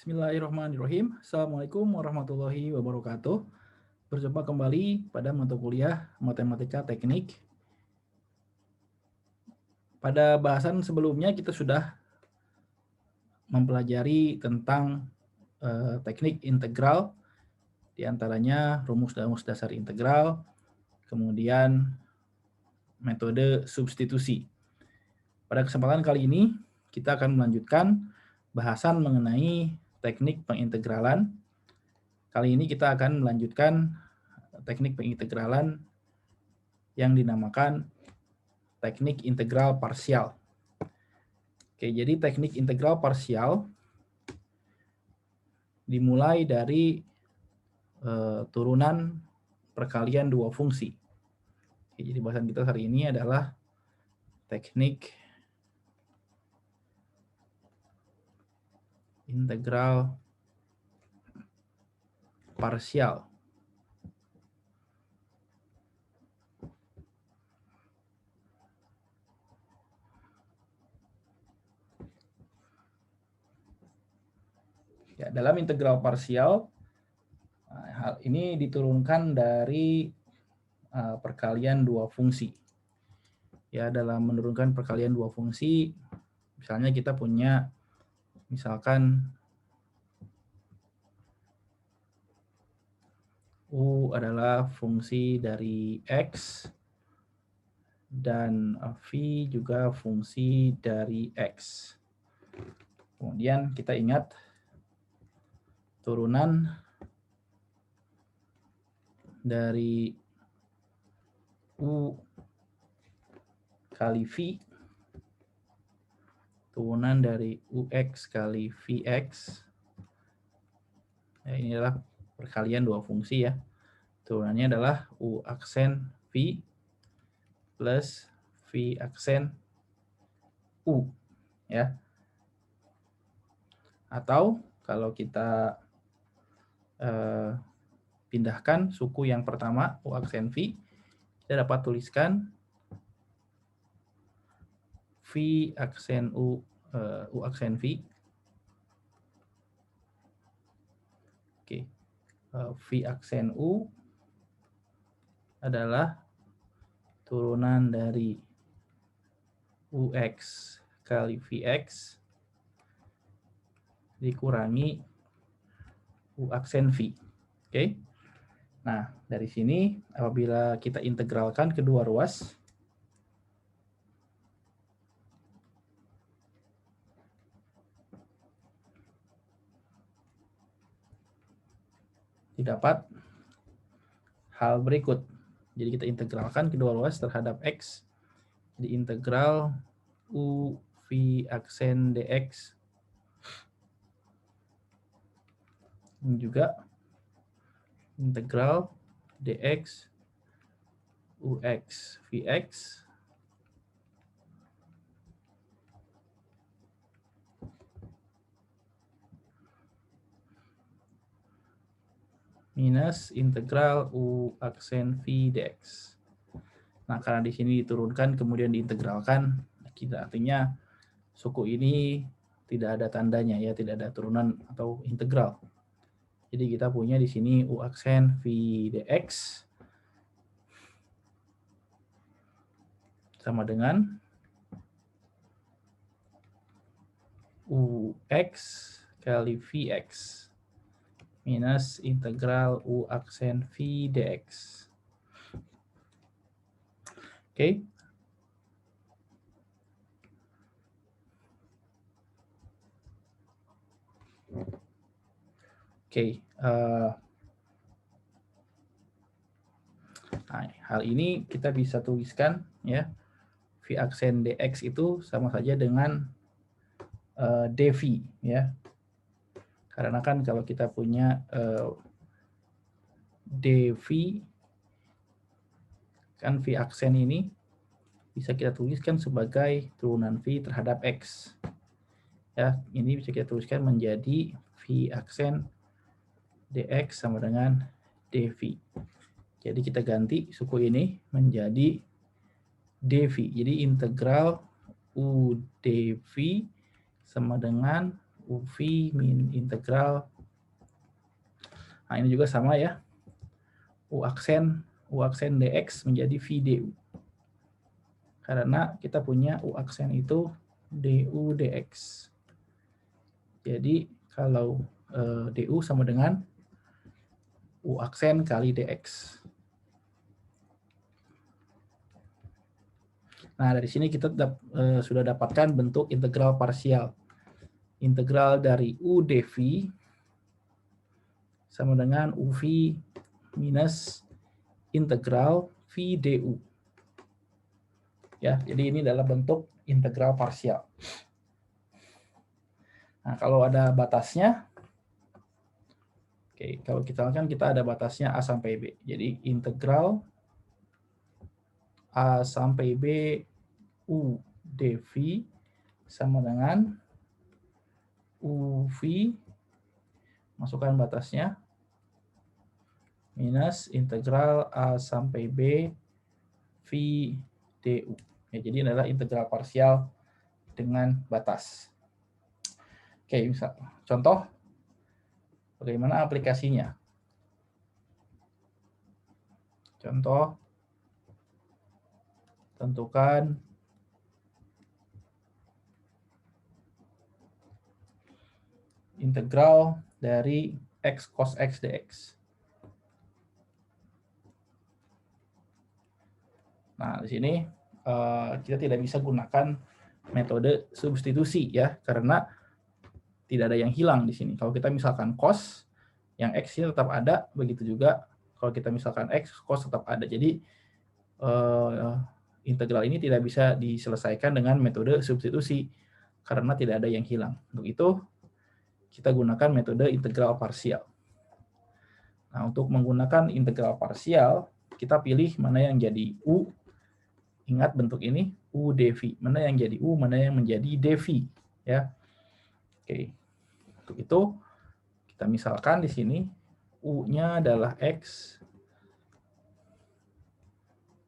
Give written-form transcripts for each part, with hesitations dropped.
Bismillahirrahmanirrahim. Assalamualaikum warahmatullahi wabarakatuh. Berjumpa kembali pada mata kuliah Matematika Teknik. Pada bahasan sebelumnya kita sudah mempelajari tentang teknik integral, diantaranya rumus dasar integral, kemudian metode substitusi. Pada kesempatan kali ini kita akan melanjutkan bahasan mengenai teknik pengintegralan. Kali ini kita akan melanjutkan teknik pengintegralan yang dinamakan teknik integral parsial. Oke, jadi teknik integral parsial dimulai dari turunan perkalian dua fungsi. Oke, jadi bahasan kita hari ini adalah teknik integral parsial. Ya, dalam integral parsial, hal ini diturunkan dari perkalian dua fungsi. Ya, dalam menurunkan perkalian dua fungsi, misalnya kita punya, misalkan U adalah fungsi dari X, dan V juga fungsi dari X. Kemudian kita ingat turunan dari U kali V, turunan dari UX kali VX. Ya, ini adalah perkalian dua fungsi ya. Turunannya adalah U aksen V plus V aksen U. Ya. Atau kalau kita pindahkan suku yang pertama, U aksen V, kita dapat tuliskan V aksen U aksen V. Oke. V aksen U adalah turunan dari UX kali VX dikurangi U aksen V. Oke. Nah, dari sini apabila kita integralkan kedua ruas, didapat hal berikut. Jadi kita integralkan kedua ruas terhadap X. Jadi integral U V aksen DX. Dan juga integral DX UX VX minus integral U aksen V dx. Nah, karena di sini diturunkan kemudian diintegralkan, kita artinya suku ini tidak ada tandanya ya, tidak ada turunan atau integral. Jadi kita punya di sini U aksen V dx sama dengan UX kali VX minus integral U aksen V dx. Oke. Oke. Nah, hal ini kita bisa tuliskan ya, V aksen dx itu sama saja dengan dv ya. Karena kan kalau kita punya dv kan V aksen ini bisa kita tuliskan sebagai turunan V terhadap X. Ya, ini bisa kita tuliskan menjadi V aksen dx sama dengan dv. Jadi kita ganti suku ini menjadi dv. Jadi integral u dv sama dengan UV min integral. Nah, ini juga sama ya. U aksen dx menjadi V du. Karena kita punya U aksen itu du dx. Jadi kalau du sama dengan U aksen kali dx. Nah, dari sini kita sudah dapatkan bentuk integral parsial. Integral dari U dv sama dengan UV minus integral V du. Ya, jadi ini adalah bentuk integral parsial. Nah, kalau ada batasnya, oke, kalau kita ada batasnya A sampai B. Jadi integral A sampai B U dv sama dengan UV, masukkan batasnya, minus integral A sampai B V du. Ya, jadi ini adalah integral parsial dengan batas. Oke, misal contoh bagaimana aplikasinya. Contoh, tentukan integral dari x cos x dx. Nah, di sini kita tidak bisa gunakan metode substitusi ya, karena tidak ada yang hilang di sini. Kalau kita misalkan cos, yang x ini tetap ada, begitu juga kalau kita misalkan x, cos tetap ada. Jadi integral ini tidak bisa diselesaikan dengan metode substitusi karena tidak ada yang hilang. Untuk itu kita gunakan metode integral parsial. Nah, untuk menggunakan integral parsial, kita pilih mana yang jadi u. Ingat bentuk ini u dv. Mana yang jadi u, mana yang menjadi dv, ya. Oke. Untuk itu kita misalkan di sini u-nya adalah x,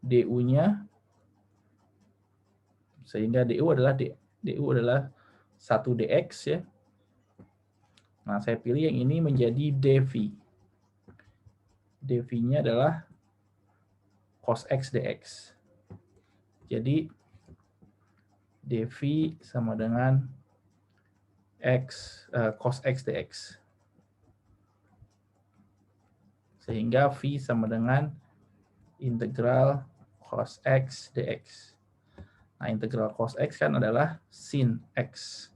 du-nya sehingga du adalah 1 dx ya. Nah, saya pilih yang ini menjadi dv. dv-nya adalah cos x dx. Jadi dv sama dengan cos x dx. Sehingga v sama dengan integral cos x dx. Nah, integral cos x kan adalah sin x.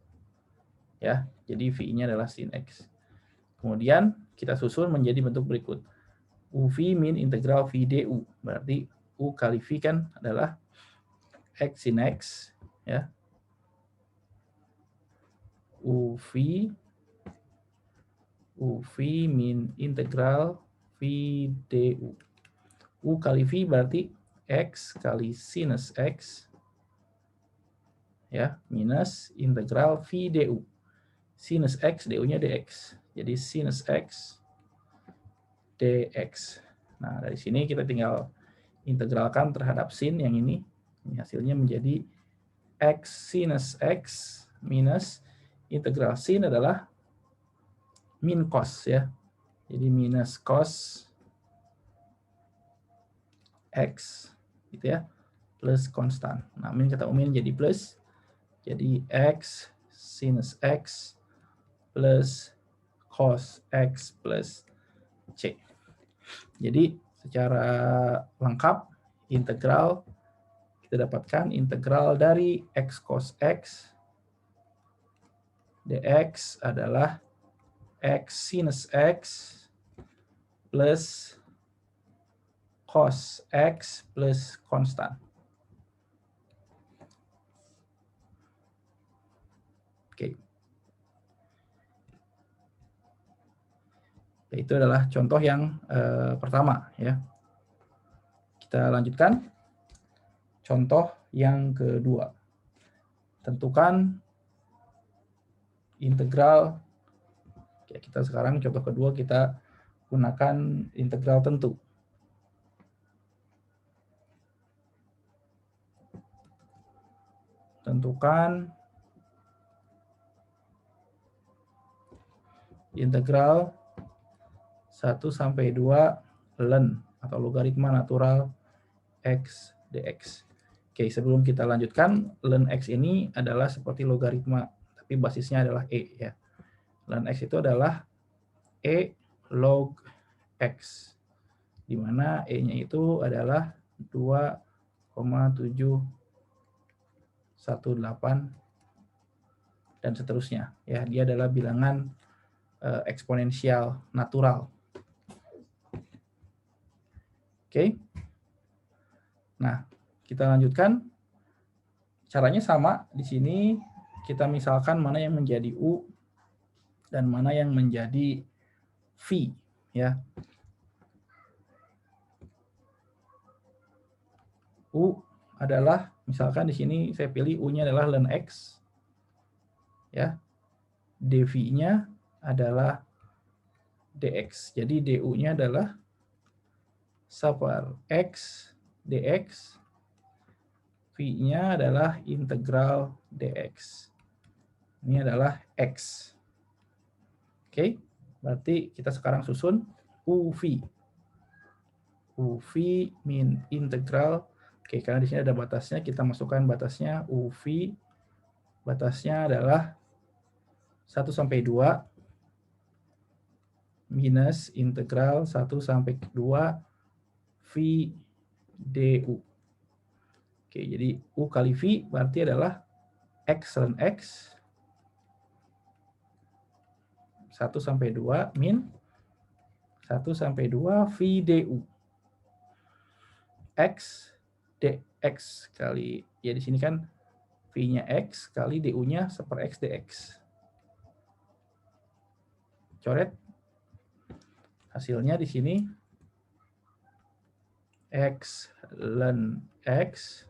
Ya, jadi v-nya adalah sin x. Kemudian kita susun menjadi bentuk berikut. UV min integral V du. Berarti U kali V kan adalah X sin X. Ya. UV min integral V du. U kali V berarti X kali sinus X. Ya, minus integral V du. Sinus X, du-nya dx. Jadi sinus X dx. Nah, dari sini kita tinggal integralkan terhadap sin yang ini. Ini hasilnya menjadi x sinus x minus integral sin adalah min cos ya. Jadi minus cos x gitu ya, plus konstan. Nah, min kita umin jadi plus. Jadi x sinus x plus cos x plus c. Jadi secara lengkap integral kita dapatkan integral dari x cos x dx adalah x sinus x plus cos x plus konstan. Oke. Itu adalah contoh yang pertama ya. Kita lanjutkan contoh yang kedua. Tentukan integral. Oke, kita sekarang contoh kedua kita gunakan integral tentu. Tentukan integral 1 sampai 2 ln atau logaritma natural x dx. Oke, sebelum kita lanjutkan, ln x ini adalah seperti logaritma, tapi basisnya adalah e ya. Ln x itu adalah e log x, di mana e-nya itu adalah 2,718 dan seterusnya. Ya, dia adalah bilangan eksponensial natural. Oke. Nah, kita lanjutkan. Caranya sama. Di sini kita misalkan mana yang menjadi U dan mana yang menjadi V. Ya. U adalah, misalkan di sini saya pilih U-nya adalah ln X. Ya. dV-nya adalah dx. Jadi du-nya adalah seper x dx, v-nya adalah integral dx. Ini adalah x. Oke, berarti kita sekarang susun uv. uv min integral. Oke, karena di sini ada batasnya, kita masukkan batasnya. uv batasnya adalah 1 sampai 2 minus integral 1 sampai 2 V du. Oke, jadi U kali V berarti adalah X ln X 1 sampai 2 min 1 sampai 2 V du. X dx kali, ya di sini kan V-nya X kali du-nya seper X dx. Coret. Hasilnya di sini X ln X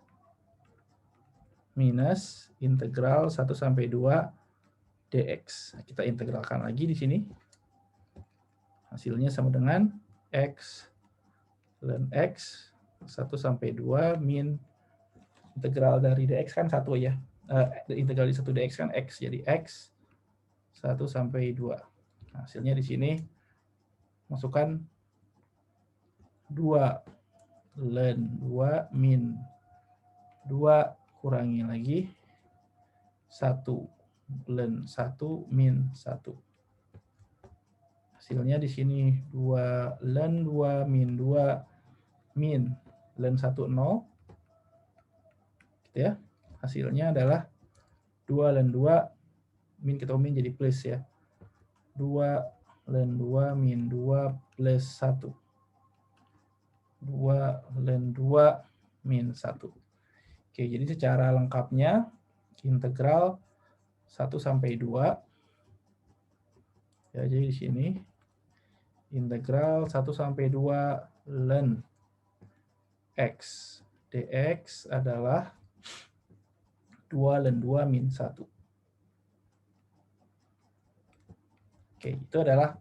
minus integral 1 sampai 2 dx. Nah, kita integralkan lagi di sini. Hasilnya sama dengan X ln X 1 sampai 2 min integral dari dx kan 1 ya. Integral dari 1 dx kan X. Jadi X 1 sampai 2. Nah, hasilnya di sini masukkan 2 ln 2 min 2 kurangi lagi 1 ln 1 min 1. Hasilnya di sini 2 ln 2 min 2 min ln 1 0. Gitu ya. Hasilnya adalah 2 ln 2 min, kita min jadi plus ya. 2 ln 2 min 2 plus 1. 2 ln 2 min 1. Oke, jadi secara lengkapnya integral 1 sampai 2. Ya, jadi di sini integral 1 sampai 2 ln X dx adalah 2 ln 2 min 1. Oke, itu adalah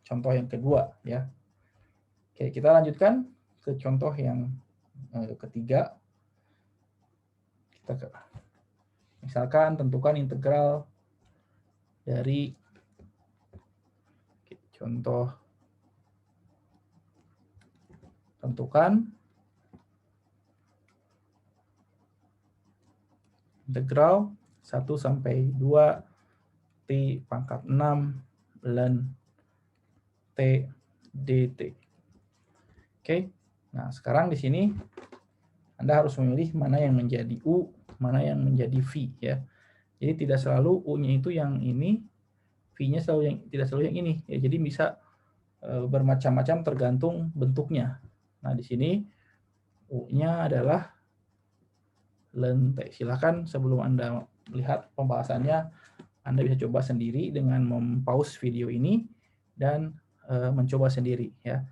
contoh yang kedua ya. Oke, kita lanjutkan ke contoh yang ketiga. Kita misalkan tentukan integral dari contoh, tentukan integral 1 sampai 2 T pangkat 6 ln T dt. Oke, nah sekarang di sini Anda harus memilih mana yang menjadi U, mana yang menjadi V ya. Jadi tidak selalu U-nya itu yang ini, V-nya tidak selalu yang ini. Ya, jadi bisa bermacam-macam tergantung bentuknya. Nah di sini U-nya adalah ln T. Silakan sebelum Anda melihat pembahasannya, Anda bisa coba sendiri dengan mempause video ini dan mencoba sendiri ya.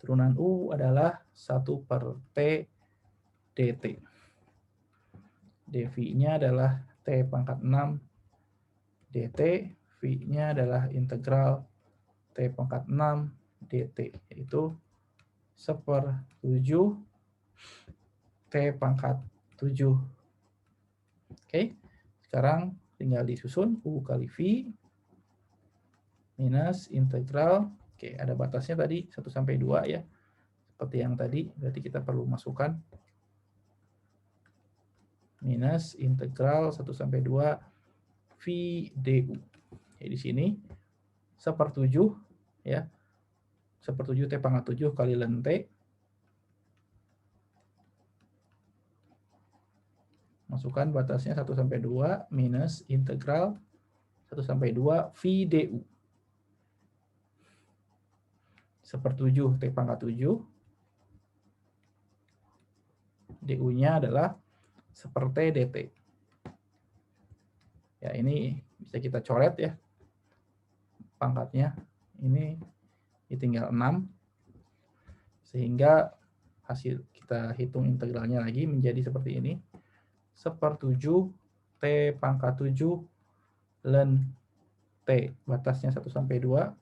Turunan U adalah 1 per T dt. dV-nya adalah T pangkat 6 dt. V-nya adalah integral T pangkat 6 dt. Yaitu 1/7 T pangkat 7. Oke, sekarang tinggal disusun U kali V minus integral, oke ada batasnya tadi 1 sampai 2 ya. Seperti yang tadi, berarti kita perlu masukkan minus integral 1 sampai 2 V du. Ya, di sini 1/7 ya. 1/7 T pangkat 7 kali ln T. Masukkan batasnya 1 sampai 2 minus integral 1 sampai 2 V du. 1/7 T pangkat 7. du-nya adalah 1/T dt. Ya, ini bisa kita coret ya. Pangkatnya ini tinggal 6. Sehingga hasil kita hitung integralnya lagi menjadi seperti ini. 1/7 T pangkat 7 ln T batasnya 1 sampai 2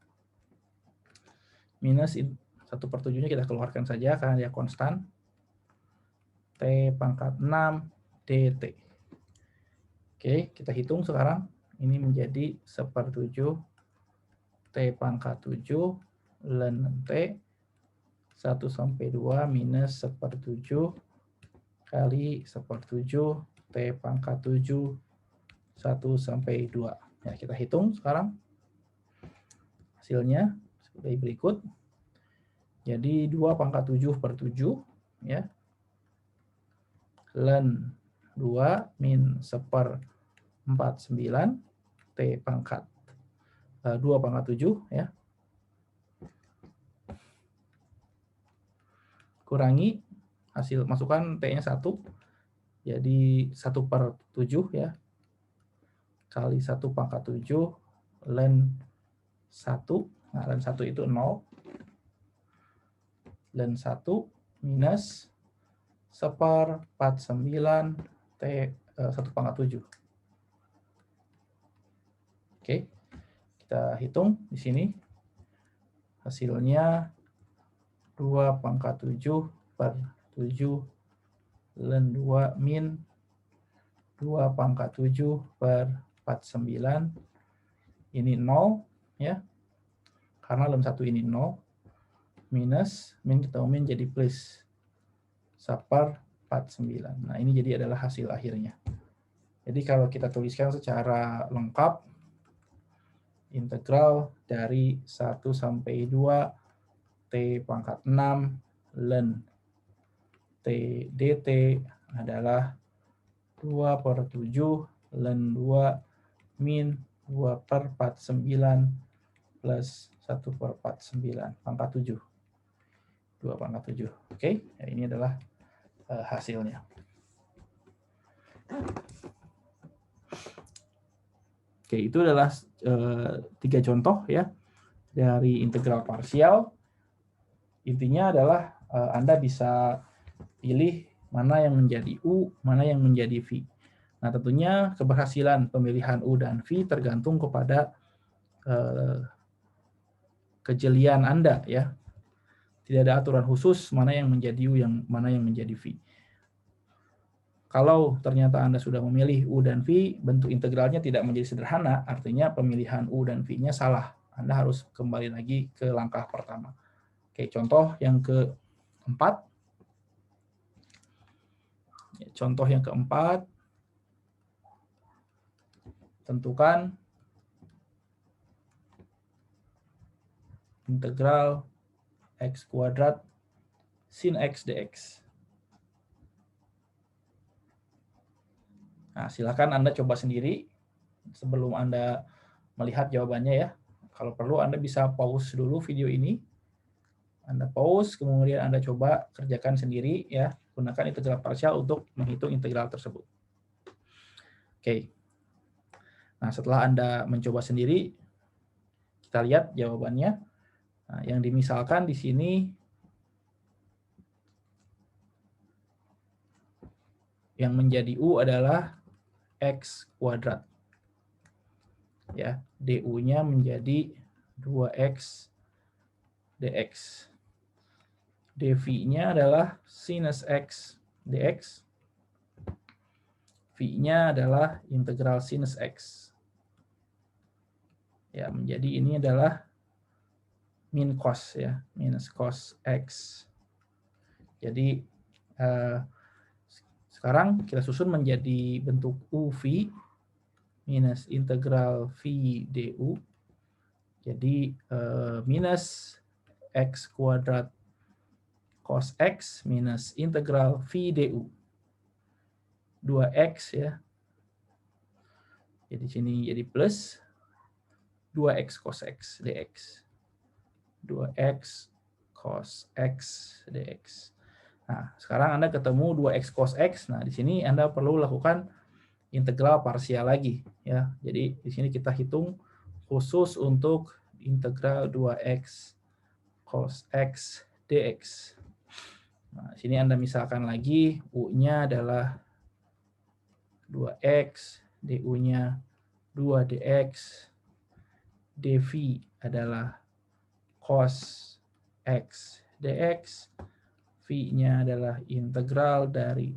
minus 1/7-nya kita keluarkan saja karena dia konstan. T pangkat 6 dt. Oke, kita hitung sekarang. Ini menjadi 1/7 T pangkat 7 ln T 1 sampai 2 minus 1/7 kali 1/7 T pangkat 7 1 sampai 2. Ya, kita hitung sekarang. Hasilnya sebagai berikut. Jadi 2 pangkat 7/7 ya. Ln 2 min 1/49 T pangkat 2 pangkat 7 ya. Kurangi hasil, masukkan T-nya 1. Jadi 1/7 ya. Kali 1 pangkat 7 ln 1. Nah, ln 1 itu 0. Ln 1 minus 1/49 T 1 pangkat 7. Oke, kita hitung di sini. Hasilnya 2 pangkat 7/7 ln 2 min 2 pangkat 7/49. Ini 0 ya. Karena ln 1 ini 0. Minus, min ketemu min jadi plus 1/49. Nah, ini jadi adalah hasil akhirnya. Jadi kalau kita tuliskan secara lengkap, integral dari 1 sampai 2 T pangkat 6 ln T dt adalah 2/7 ln 2 min 2/49 plus 1/49 pangkat 7. 2 pangkat 7. Oke, ya, ini adalah hasilnya. Oke, itu adalah 3 contoh ya dari integral parsial. Intinya adalah Anda bisa pilih mana yang menjadi U, mana yang menjadi V. Nah, tentunya keberhasilan pemilihan U dan V tergantung kepada kejelian Anda ya. Tidak ada aturan khusus mana yang menjadi U, mana yang menjadi V. Kalau ternyata Anda sudah memilih U dan V, bentuk integralnya tidak menjadi sederhana, artinya pemilihan U dan V-nya salah. Anda harus kembali lagi ke langkah pertama. Oke, contoh yang keempat. Contoh yang keempat, tentukan integral x kuadrat sin x dx. Nah, silakan Anda coba sendiri sebelum Anda melihat jawabannya ya. Kalau perlu Anda bisa pause dulu video ini. Anda pause, kemudian Anda coba kerjakan sendiri ya. Gunakan integral parsial untuk menghitung integral tersebut. Oke. Nah, setelah Anda mencoba sendiri, kita lihat jawabannya. Nah, yang dimisalkan di sini yang menjadi U adalah x kuadrat. Ya, du-nya menjadi 2x dx. dv-nya adalah sinus x dx. V-nya adalah integral sinus x. Ya, menjadi ini adalah min cos ya, minus cos X. Jadi sekarang kita susun menjadi bentuk UV minus integral V du. Jadi minus X kuadrat cos X minus integral V du. 2X ya. Jadi sini jadi plus 2X cos X dx. 2X cos X dx. Nah, sekarang Anda ketemu 2X cos X. Nah, di sini Anda perlu lakukan integral parsial lagi ya. Jadi di sini kita hitung khusus untuk integral 2X cos X dx. Nah, sini Anda misalkan lagi U-nya adalah 2X, du-nya 2dx, dv adalah cos X dx, V-nya adalah integral dari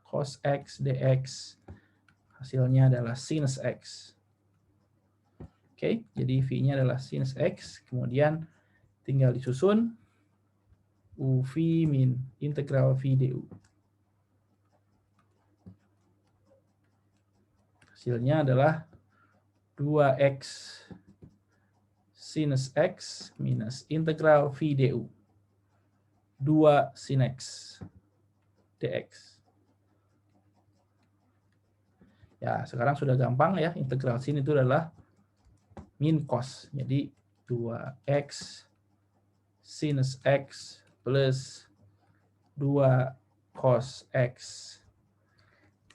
cos X dx, hasilnya adalah sinus X. Oke, jadi V-nya adalah sinus X, kemudian tinggal disusun UV min integral V du. Hasilnya adalah 2X sinus X minus integral V du. 2 sin X dx. Ya, sekarang sudah gampang ya, integral sin itu adalah min cos. Jadi 2X sinus X plus 2 cos X.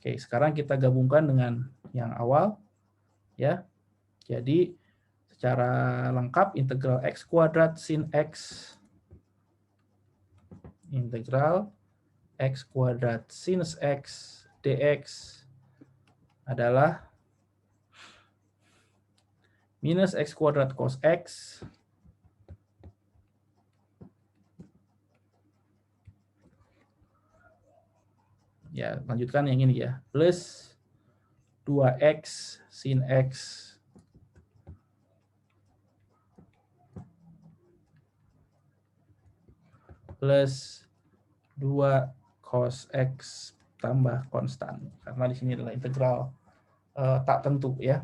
Oke, sekarang kita gabungkan dengan yang awal ya. Jadi secara lengkap integral X kuadrat sin X integral X kuadrat sinus X dx adalah minus X kuadrat cos X ya, lanjutkan yang ini ya, plus 2X sin X plus 2 cos X tambah konstan. Karena di sini adalah integral tak tentu ya.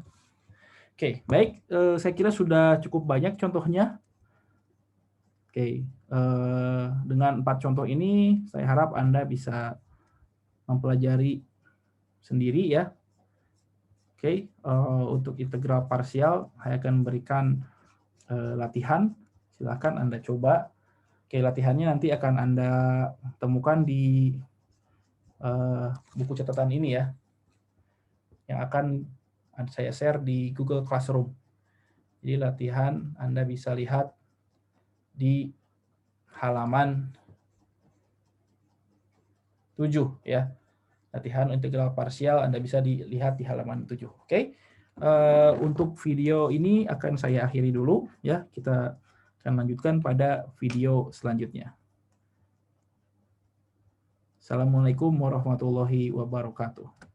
Oke, baik. Saya kira sudah cukup banyak contohnya. Oke, dengan 4 contoh ini, saya harap Anda bisa mempelajari sendiri ya. Oke, untuk integral parsial, saya akan memberikan latihan. Silakan Anda coba. Oke, latihannya nanti akan Anda temukan di buku catatan ini ya, yang akan saya share di Google Classroom. Jadi latihan Anda bisa lihat di halaman 7 ya. Latihan integral parsial Anda bisa dilihat di halaman 7. Oke. Untuk video ini akan saya akhiri dulu ya. Kita akan lanjutkan pada video selanjutnya. Assalamualaikum warahmatullahi wabarakatuh.